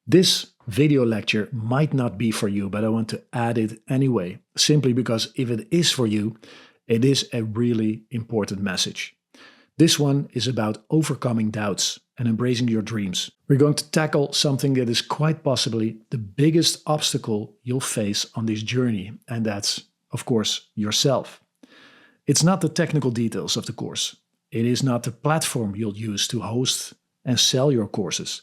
This video lecture might not be for you, but I want to add it anyway, simply because if it is for you, it is a really important message. This one is about overcoming doubts and embracing your dreams. We're going to tackle something that is quite possibly the biggest obstacle you'll face on this journey, and that's, of course, yourself. It's not the technical details of the course. It is not the platform you'll use to host and sell your courses.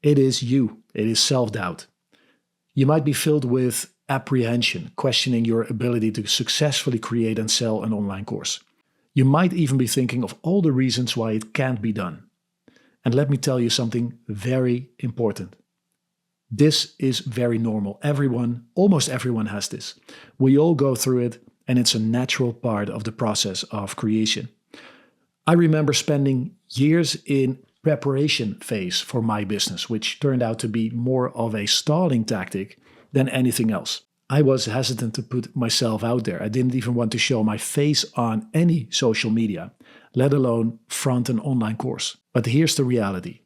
It is you. It is self-doubt. You might be filled with apprehension, questioning your ability to successfully create and sell an online course. You might even be thinking of all the reasons why it can't be done. And let me tell you something very important. This is very normal. Almost everyone has this. We all go through it, and it's a natural part of the process of creation. I remember spending years in preparation phase for my business, which turned out to be more of a stalling tactic than anything else. I was hesitant to put myself out there. I didn't even want to show my face on any social media, let alone front an online course. But here's the reality.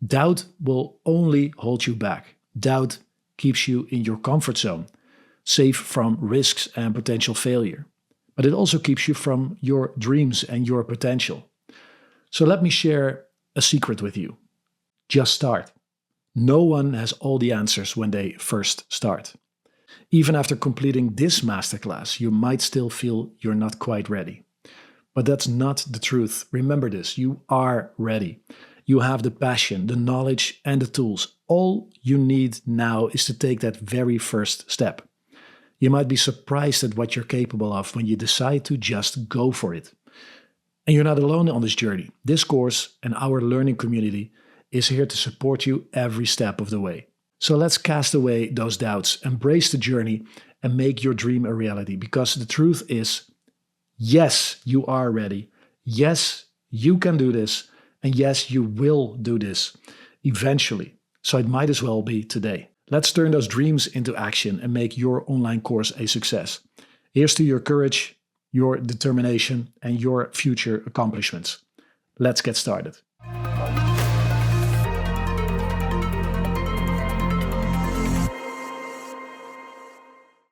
Doubt will only hold you back. Doubt keeps you in your comfort zone, safe from risks and potential failure. But it also keeps you from your dreams and your potential. So let me share a secret with you. Just start. No one has all the answers when they first start. Even after completing this masterclass, you might still feel you're not quite ready. But that's not the truth. Remember this, you are ready. You have the passion, the knowledge, and the tools. All you need now is to take that very first step. You might be surprised at what you're capable of when you decide to just go for it. And you're not alone on this journey. This course and our learning community is here to support you every step of the way. So let's cast away those doubts, embrace the journey, and make your dream a reality. Because the truth is, yes, you are ready. Yes, you can do this. And yes, you will do this eventually. So it might as well be today. Let's turn those dreams into action and make your online course a success. Here's to your courage, your determination, and your future accomplishments. Let's get started.